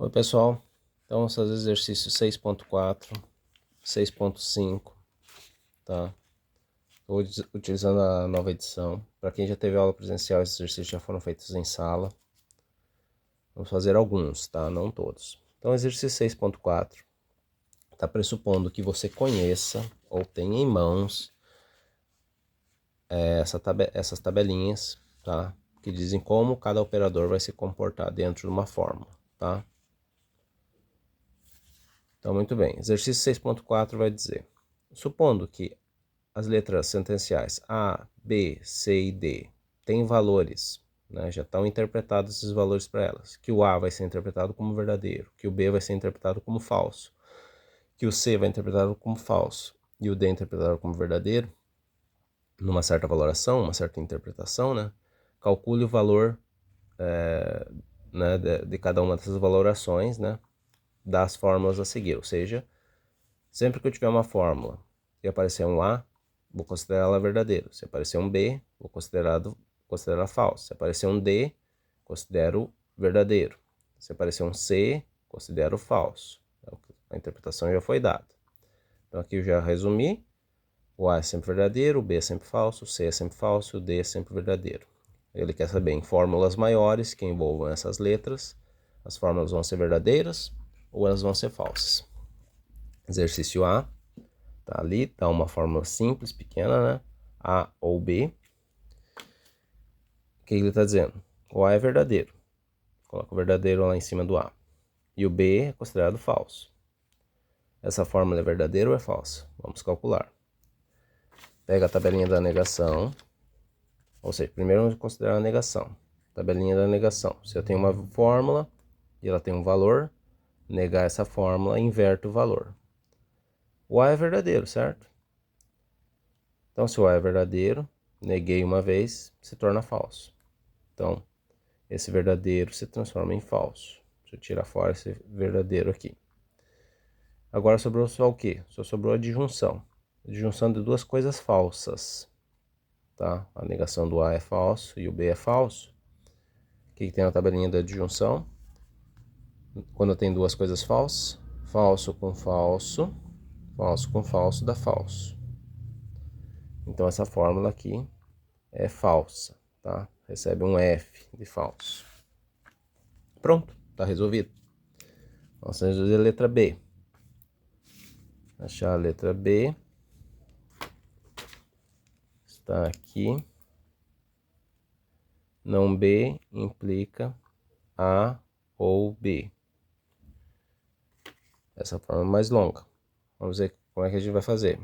Oi pessoal, então vamos fazer exercício 6.4, 6.5, tá? Estou utilizando a nova edição. Para quem já teve aula presencial, esses exercícios já foram feitos em sala. Vamos fazer alguns, tá? Não todos. Então, exercício 6.4 está pressupondo que você conheça ou tenha em mãos essas tabelinhas, tá? Que dizem como cada operador vai se comportar dentro de uma fórmula, tá? Então, muito bem. Exercício 6.4 vai dizer: supondo que as letras sentenciais A, B, C e D têm valores, né, já estão interpretados esses valores para elas, que o A vai ser interpretado como verdadeiro, que o B vai ser interpretado como falso, que o C vai ser interpretado como falso e o D interpretado como verdadeiro, numa certa valoração, uma certa interpretação, né, calcule o valor né, de cada uma dessas valorações, né, das fórmulas a seguir. Ou seja, sempre que eu tiver uma fórmula e aparecer um A, vou considerar ela verdadeira. Se aparecer um B, vou considerar falso. Se aparecer um D, considero verdadeiro. Se aparecer um C, considero falso. A interpretação já foi dada. Então aqui eu já resumi. O A é sempre verdadeiro, o B é sempre falso, o C é sempre falso, o D é sempre verdadeiro. Ele quer saber em fórmulas maiores que envolvam essas letras, as fórmulas vão ser verdadeiras ou elas vão ser falsas. Exercício A. Tá ali, tá uma fórmula simples, pequena, né? A ou B. O que ele está dizendo? O A é verdadeiro. Coloca o verdadeiro lá em cima do A. E o B é considerado falso. Essa fórmula é verdadeira ou é falsa? Vamos calcular. Pega a tabelinha da negação. Ou seja, primeiro vamos considerar a negação. Tabelinha da negação. Se eu tenho uma fórmula e ela tem um valor, negar essa fórmula, inverto o valor. O A é verdadeiro, certo? Então, se o A é verdadeiro, neguei uma vez, se torna falso. Então, esse verdadeiro se transforma em falso. Deixa eu tirar fora esse verdadeiro aqui. Agora sobrou só o quê? Só sobrou a disjunção. A disjunção de duas coisas falsas. Tá? A negação do A é falso e o B é falso. O que tem na tabelinha da disjunção? Quando tem duas coisas falsas, falso com falso dá falso. Então essa fórmula aqui é falsa, tá? Recebe um F de falso. Pronto, tá resolvido. Vamos resolver a letra B. Achar a letra B. Está aqui. Não B implica A ou B. Essa forma é mais longa. Vamos ver como é que a gente vai fazer.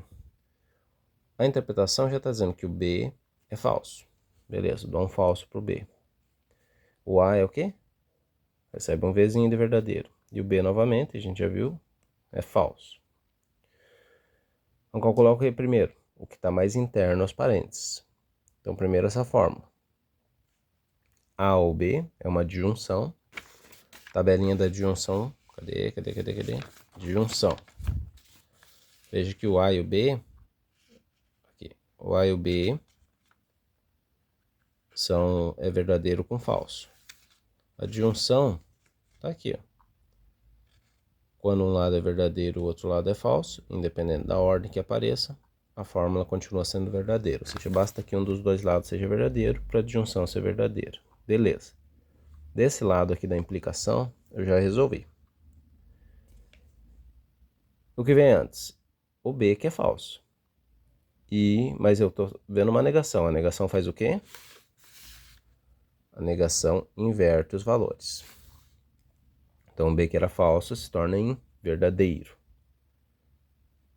A interpretação já está dizendo que o B é falso. Beleza, dou um falso para o B. O A é o quê? Recebe um Vzinho de verdadeiro. E o B novamente, a gente já viu, é falso. Vamos calcular o que primeiro? O que está mais interno aos parênteses. Então, primeiro essa fórmula. A ou B é uma disjunção. Tabelinha da disjunção. Cadê? Disjunção. Veja que o A e o B... Aqui. O A e o B é verdadeiro com falso. A disjunção está aqui, ó. Quando um lado é verdadeiro, o outro lado é falso, independente da ordem que apareça, a fórmula continua sendo verdadeira. Ou seja, basta que um dos dois lados seja verdadeiro para a disjunção ser verdadeira. Beleza. Desse lado aqui da implicação, eu já resolvi. O que vem antes? O B, que é falso. Mas eu estou vendo uma negação. A negação faz o quê? A negação inverte os valores. Então, o B que era falso se torna em verdadeiro.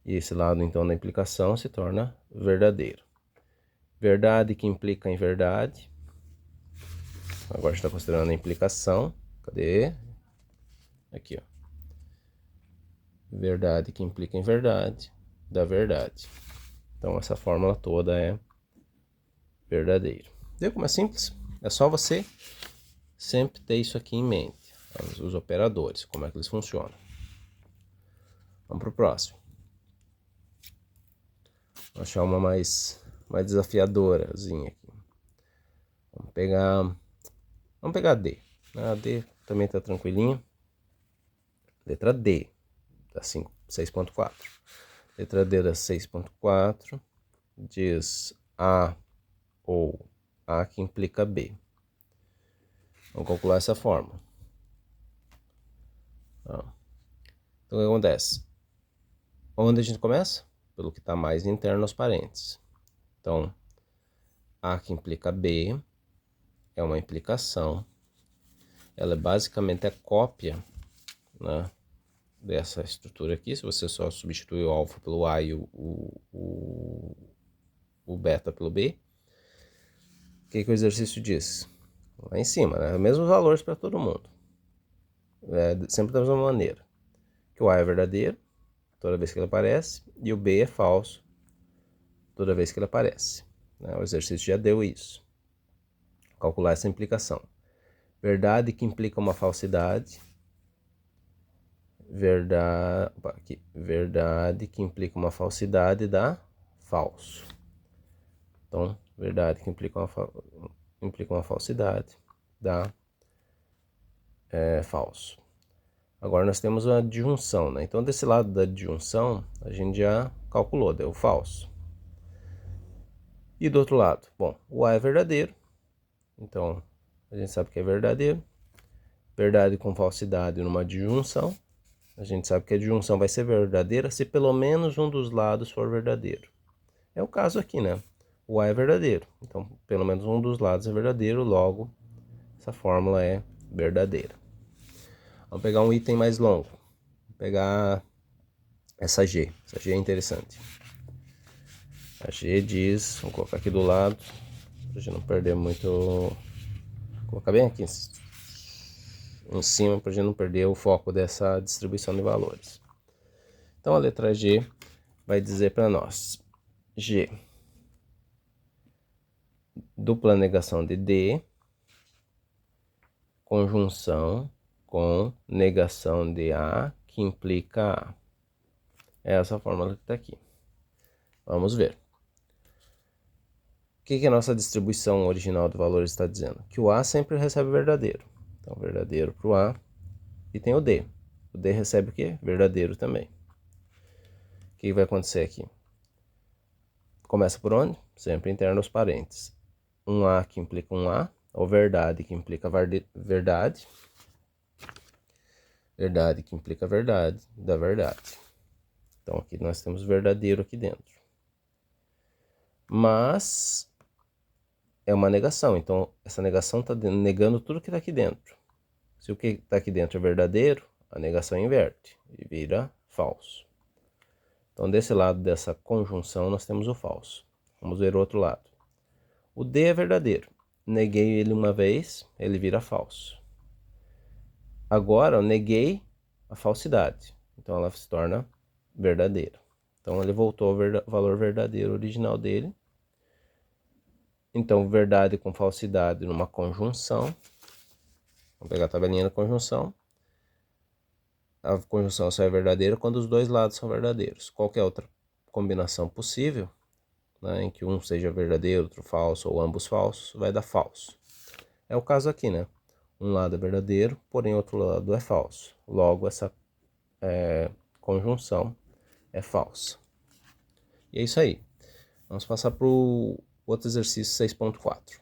E esse lado, então, da implicação se torna verdadeiro. Verdade que implica em verdade. Agora a gente está considerando a implicação. Cadê? Aqui, ó. Verdade que implica em verdade, da verdade. Então, essa fórmula toda é verdadeiro. Viu como é simples? É só você sempre ter isso aqui em mente. Os operadores, como é que eles funcionam. Vamos para o próximo. Vou achar uma mais desafiadorazinha aqui. Vamos pegar D. A D também está tranquilinha. Letra D da 6.4. Letra D da 6.4 diz A ou A que implica B. Vamos calcular essa fórmula. Então, o que acontece? Onde a gente começa? Pelo que está mais interno aos parênteses. Então, A que implica B é uma implicação. Ela é basicamente a cópia, né, dessa estrutura aqui. Se você só substituir o alfa pelo A e o beta pelo B. O que o exercício diz? Lá em cima, né? Mesmos valores para todo mundo. Sempre da mesma maneira. Que o A é verdadeiro toda vez que ele aparece e o B é falso toda vez que ele aparece. O exercício já deu isso. Calcular essa implicação. Verdade que implica uma falsidade. Verdade que implica uma falsidade dá falso. Então, verdade que implica uma falsidade dá falso. Agora nós temos uma disjunção, né? Então desse lado da disjunção a gente já calculou, deu falso. E do outro lado, bom, o A é verdadeiro, então a gente sabe que é verdadeiro. Verdade com falsidade numa disjunção, a gente sabe que a disjunção vai ser verdadeira se pelo menos um dos lados for verdadeiro. É o caso aqui, né? O A é verdadeiro, então pelo menos um dos lados é verdadeiro, logo essa fórmula é verdadeira. Vamos pegar um item mais longo. Vou pegar essa G. Essa G é interessante. A G diz, vamos colocar aqui do lado, para a gente não perder muito. Vou colocar bem aqui em cima, para a gente não perder o foco dessa distribuição de valores. Então a letra G vai dizer para nós: G, dupla negação de D, conjunção com negação de A, que implica A. É essa fórmula que está aqui. Vamos ver. O que a nossa distribuição original de valores está dizendo? Que o A sempre recebe verdadeiro. Então, verdadeiro para o A. E tem o D. O D recebe o quê? Verdadeiro também. O que vai acontecer aqui? Começa por onde? Sempre interno aos parênteses. Um A que implica um A, ou verdade que implica verdade. Verdade que implica verdade da verdade. Então aqui nós temos verdadeiro aqui dentro. Mas é uma negação, então essa negação está negando tudo que está aqui dentro. Se o que está aqui dentro é verdadeiro, a negação inverte e vira falso. Então desse lado dessa conjunção nós temos o falso. Vamos ver o outro lado. O D é verdadeiro. Neguei ele uma vez, ele vira falso. Agora eu neguei a falsidade, então ela se torna verdadeira. Então ele voltou ao valor verdadeiro original dele. Então verdade com falsidade numa conjunção. Vamos pegar a tabelinha da conjunção. A conjunção só é verdadeira quando os dois lados são verdadeiros. Qualquer outra combinação possível, né, em que um seja verdadeiro, outro falso, ou ambos falsos, vai dar falso. É o caso aqui, né? Um lado é verdadeiro, porém outro lado é falso. Logo, essa conjunção é falsa. E é isso aí. Vamos passar para o outro exercício 6.4.